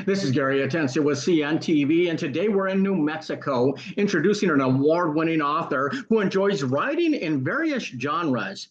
This is Gary Atencio with CNTV, and today we're in New Mexico introducing an award-winning author who enjoys writing in various genres.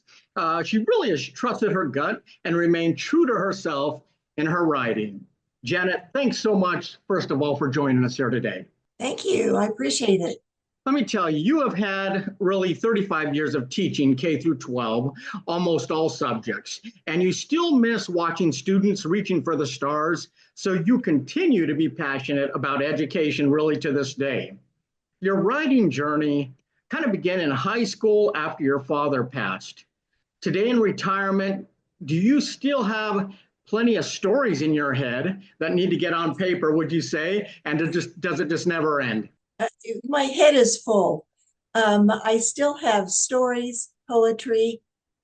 She really has trusted her gut and remained true to herself in her writing. Janet, thanks so much, first of all, for joining us here today. Thank you. I appreciate it. Let me tell you, you have had really 35 years of teaching K through 12, almost all subjects, and you still miss watching students reaching for the stars, so you continue to be passionate about education really to this day. Your writing journey kind of began in high school after your father passed. Today in retirement, do you still have plenty of stories in your head that need to get on paper, would you say? And does it just never end? My head is full. I still have stories, poetry,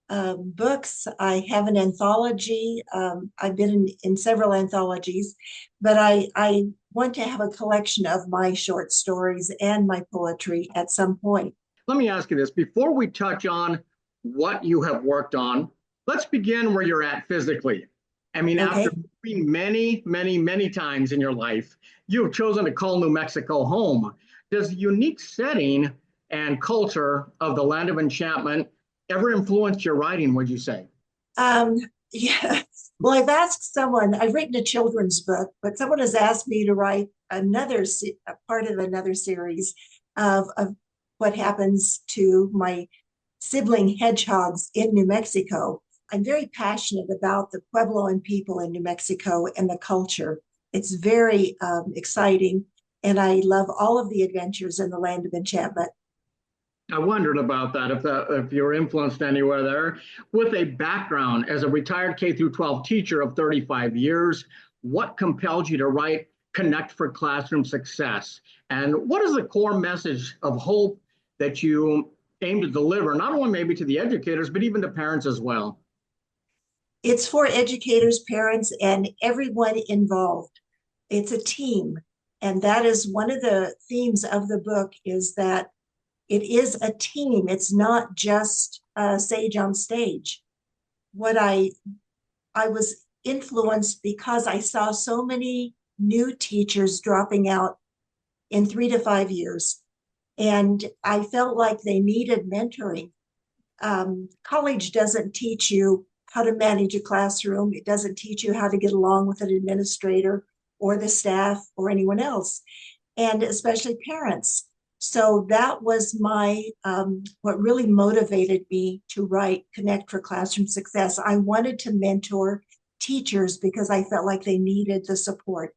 books. I have an anthology. I've been in several anthologies, but I want to have a collection of my short stories and my poetry at some point. Let me ask you this. Before we touch on what you have worked on, let's begin where you're at physically. I mean, Okay. after moving many times in your life, you have chosen to call New Mexico home. Does the unique setting and culture of the land of enchantment ever influence your writing, would you say? Um, yeah. Well, I've written a children's book, but someone has asked me to write a part of another series of what happens to my sibling hedgehogs in New Mexico. I'm very passionate about the Puebloan people in New Mexico and the culture. It's very exciting, and I love all of the adventures in the land of enchantment. I wondered about that, if you were influenced anywhere there. With a background as a retired K through 12 teacher of 35 years, what compelled you to write Connect for Classroom Success? And what is the core message of hope that you aim to deliver, not only maybe to the educators, but even to parents as well? It's for educators, parents, and everyone involved. It's a team. And that is one of the themes of the book, is that it is a team. It's not just sage on stage. What I was influenced because I saw so many new teachers dropping out in 3 to 5 years. And I felt like they needed mentoring. College doesn't teach you how to manage a classroom. It doesn't teach you how to get along with an administrator or the staff or anyone else, and especially parents. So that was what really motivated me to write Connect for Classroom Success. I wanted to mentor teachers because I felt like they needed the support.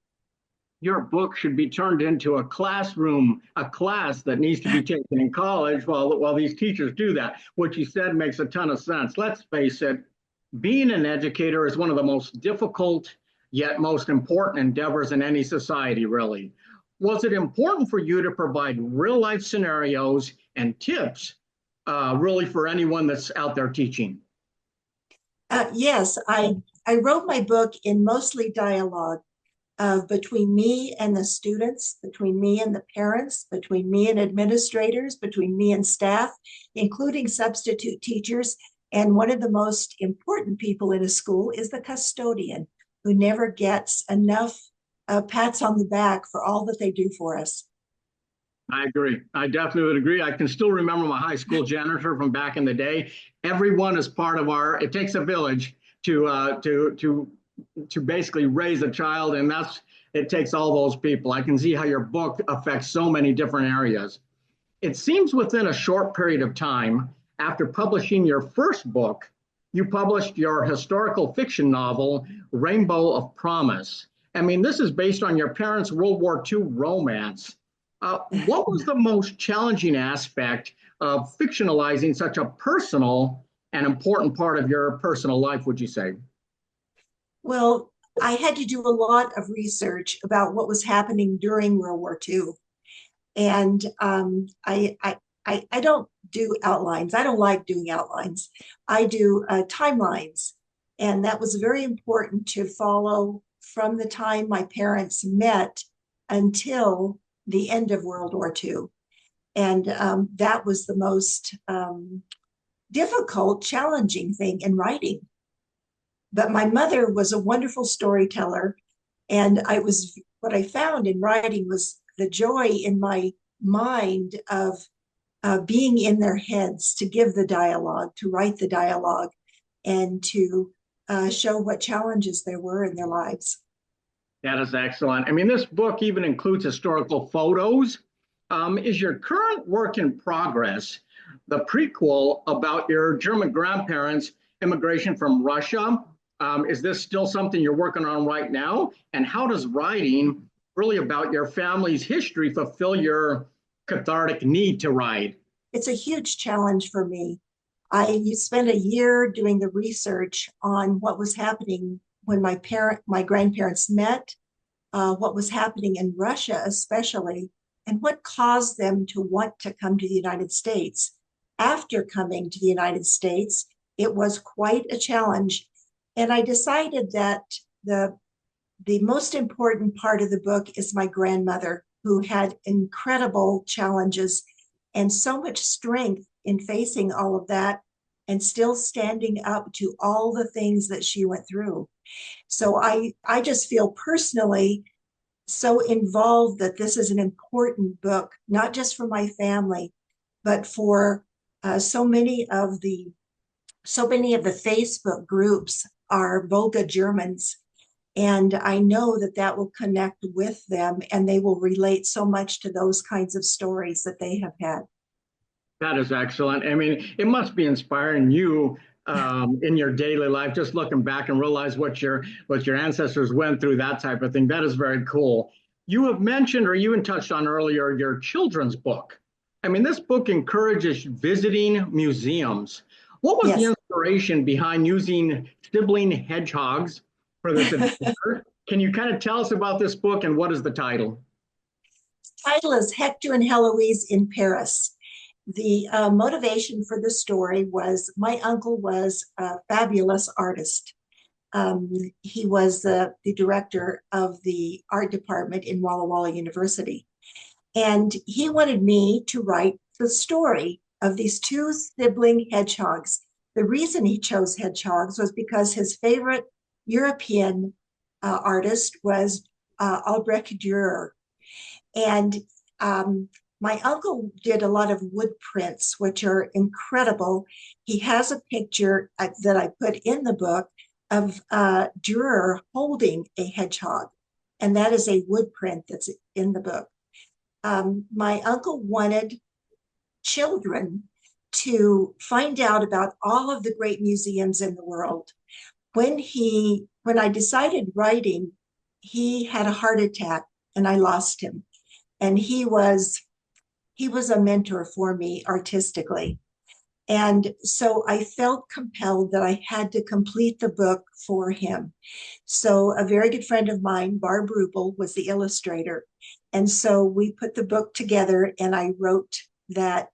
Your book should be turned into a classroom, a class that needs to be taken in college while these teachers do that. What you said makes a ton of sense. Let's face it, being an educator is one of the most difficult yet most important endeavors in any society, really. Was it important for you to provide real life scenarios and tips really for anyone that's out there teaching? Yes, I wrote my book in mostly dialogue between me and the students, between me and the parents, between me and administrators, between me and staff, including substitute teachers. And one of the most important people in a school is the custodian, who never gets enough pats on the back for all that they do for us. I agree. I definitely would agree. I can still remember my high school janitor from back in the day. Everyone is part of it takes a village to basically raise a child, and it takes all those people. I can see how your book affects so many different areas. It seems within a short period of time after publishing your first book, you published your historical fiction novel, Rainbow of Promise. I mean, this is based on your parents' World War II romance. What was the most challenging aspect of fictionalizing such a personal and important part of your personal life, would you say? Well, I had to do a lot of research about what was happening during World War II. And I don't do outlines. I don't like doing outlines. I do timelines. And that was very important to follow from the time my parents met until the end of World War II. And that was the most difficult, challenging thing in writing. But my mother was a wonderful storyteller, And what I found in writing was the joy in my mind of being in their heads to give the dialogue, to write the dialogue, and to show what challenges there were in their lives. That is excellent. I mean, this book even includes historical photos. Is your current work in progress the prequel about your German grandparents' immigration from Russia? Is this still something you're working on right now? And how does writing really about your family's history fulfill your cathartic need to write? It's a huge challenge for me. I spent a year doing the research on what was happening when my grandparents met, what was happening in Russia, especially, and what caused them to want to come to the United States. After coming to the United States, it was quite a challenge. And I decided that the most important part of the book is my grandmother, who had incredible challenges and so much strength in facing all of that and still standing up to all the things that she went through. So I just feel personally so involved that this is an important book, not just for my family, but for so many of the Facebook groups are Volga Germans. And I know that that will connect with them and they will relate so much to those kinds of stories that they have had. That is excellent. I mean, it must be inspiring you in your daily life, just looking back and realize what your ancestors went through, that type of thing. That is very cool. You have mentioned, or you even touched on earlier, your children's book. I mean, this book encourages visiting museums. What was the Yes. inspiration behind using sibling hedgehogs for this adventure? Can you kind of tell us about this book and what is the title? The title is Hector and Heloise in Paris. The motivation for the story was my uncle was a fabulous artist. He was the director of the art department in Walla Walla University. And he wanted me to write the story of these two sibling hedgehogs. The reason he chose hedgehogs was because his favorite European artist was Albrecht Dürer. And my uncle did a lot of wood prints, which are incredible. He has a picture that I put in the book of Dürer holding a hedgehog, and that is a wood print that's in the book. My uncle wanted children to find out about all of the great museums in the world. When I decided writing, he had a heart attack and I lost him. And he was a mentor for me artistically. And so I felt compelled that I had to complete the book for him. So a very good friend of mine, Barb Rupel, was the illustrator. And so we put the book together and I wrote that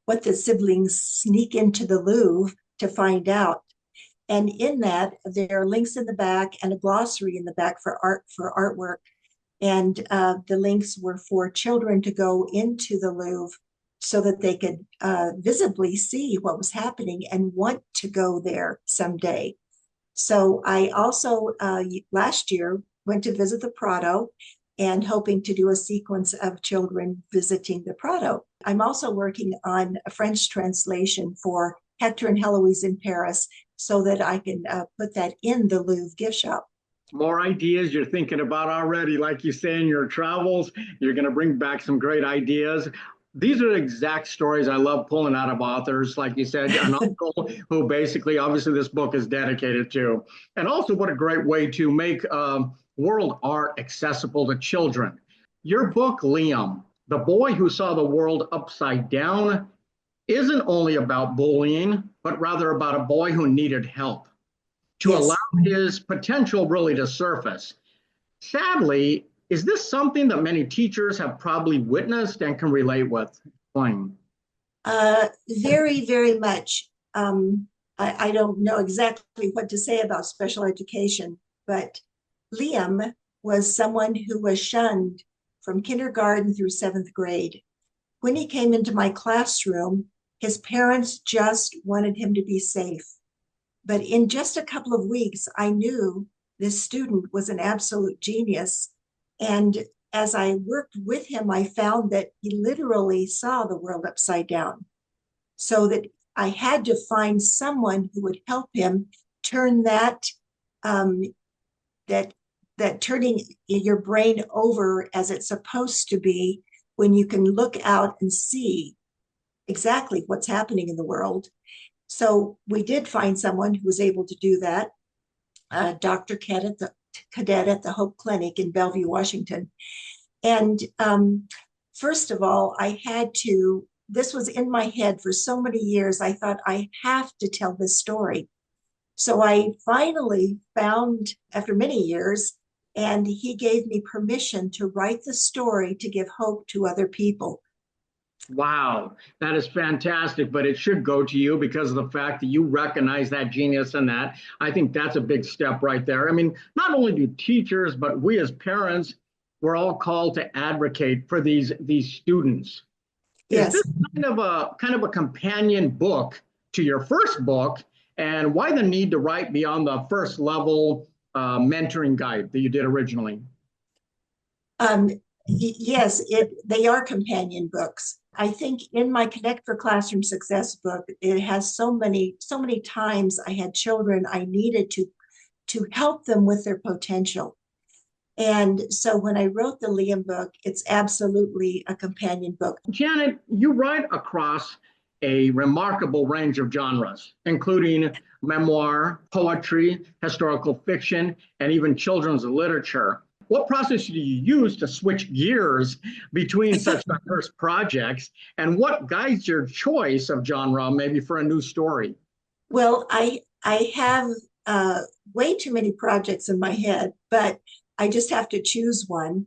what the siblings sneak into the Louvre to find out. And in that, there are links in the back and a glossary in the back for artwork. And the links were for children to go into the Louvre so that they could visibly see what was happening and want to go there someday. So I also last year went to visit the Prado and hoping to do a sequence of children visiting the Prado. I'm also working on a French translation for Hector and Heloise in Paris so that I can put that in the Louvre gift shop. More ideas you're thinking about already. Like you say in your travels, you're going to bring back some great ideas. These are the exact stories I love pulling out of authors. Like you said, an uncle who basically, obviously, this book is dedicated to. And also, what a great way to make world art accessible to children. Your book, Liam, The Boy Who Saw the World Upside Down, isn't only about bullying, but rather about a boy who needed help to Yes. allow his potential really to surface. Sadly, is this something that many teachers have probably witnessed and can relate with? Explain. Very, very much. I don't know exactly what to say about special education, but Liam was someone who was shunned from kindergarten through seventh grade. When he came into my classroom, his parents just wanted him to be safe. But in just a couple of weeks, I knew this student was an absolute genius. And as I worked with him, I found that he literally saw the world upside down. So that I had to find someone who would help him turn um, that that turning your brain over as it's supposed to be, when you can look out and see exactly what's happening in the world. So we did find someone who was able to do that, Dr. Cadet at the Hope Clinic in Bellevue, Washington. And first of all, this was in my head for so many years. I thought, I have to tell this story. So I finally found, after many years, and he gave me permission to write the story to give hope to other people. Wow, that is fantastic, but it should go to you because of the fact that you recognize that genius in that. I think that's a big step right there. I mean, not only do teachers, but we as parents, we're all called to advocate for these students. Is Yes. this kind of a companion book to your first book? And why the need to write beyond the first level mentoring guide that you did originally? Um, yes, they are companion books. I think in my Connect for Classroom Success book, it has so many times I had children I needed to help them with their potential. And so when I wrote the Liam book, it's absolutely a companion book. Janet, you write across a remarkable range of genres, including memoir, poetry, historical fiction, and even children's literature. What process do you use to switch gears between such diverse projects, and what guides your choice of genre, maybe for a new story? Well, I have way too many projects in my head, but I just have to choose one.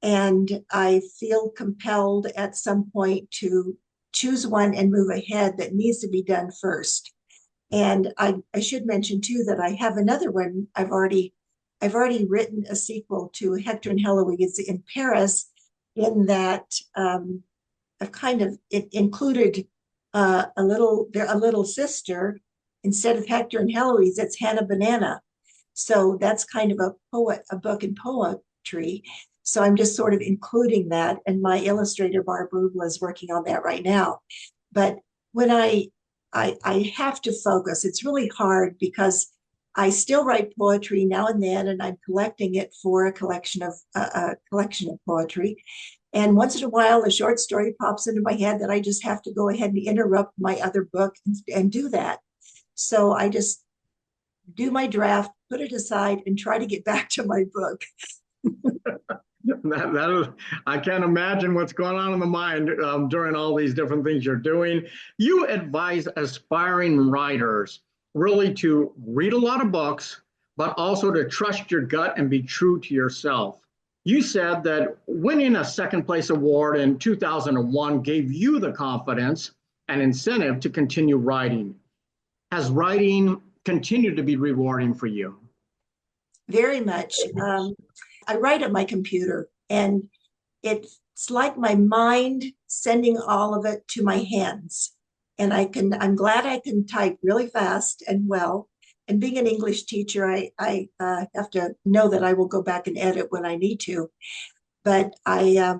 And I feel compelled at some point to choose one and move ahead that needs to be done first. And I should mention too that I have another one. I've already written a sequel to Hector and Heloise in Paris. In that, I've kind of it included a little sister. Instead of Hector and Heloise, it's Hannah Banana. So that's kind of a book in poetry. So I'm just sort of including that, and my illustrator Barb Rubla is working on that right now. But when I have to focus, it's really hard because I still write poetry now and then, and I'm collecting it for a collection of poetry. And once in a while, a short story pops into my head that I just have to go ahead and interrupt my other book and do that. So I just do my draft, put it aside, and try to get back to my book. That is, I can't imagine what's going on in the mind during all these different things you're doing. You advise aspiring writers really to read a lot of books, but also to trust your gut and be true to yourself. You said that winning a second place award in 2001 gave you the confidence and incentive to continue writing. Has writing continued to be rewarding for you? Very much. I write at my computer, and it's like my mind sending all of it to my hands. And I'm glad I can type really fast and well. And being an English teacher, I have to know that I will go back and edit when I need to. But I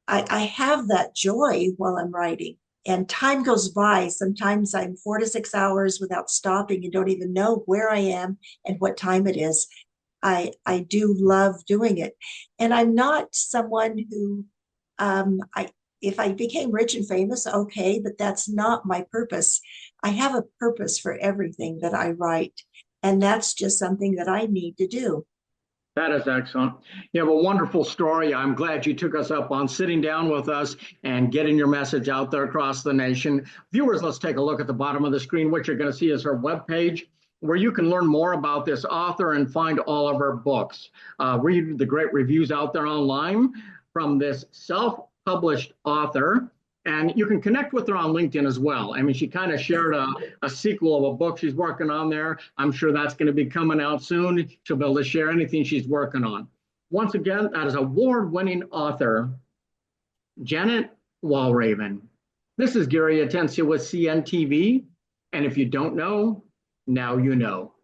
have that joy while I'm writing. And time goes by. Sometimes I'm 4 to 6 hours without stopping and don't even know where I am and what time it is. I do love doing it. And I'm not someone who, if I became rich and famous, okay, but that's not my purpose. I have a purpose for everything that I write. And that's just something that I need to do. That is excellent. You have a wonderful story. I'm glad you took us up on sitting down with us and getting your message out there across the nation. Viewers, let's take a look at the bottom of the screen. What you're going to see is her webpage, where you can learn more about this author and find all of her books. Read the great reviews out there online from this self-published author. And you can connect with her on LinkedIn as well. I mean, she kind of shared a sequel of a book she's working on there. I'm sure that's going to be coming out soon. She'll be able to share anything she's working on. Once again, that is award-winning author, Janet Walraven. This is Gary Atencio with CNTV. And if you don't know, now you know.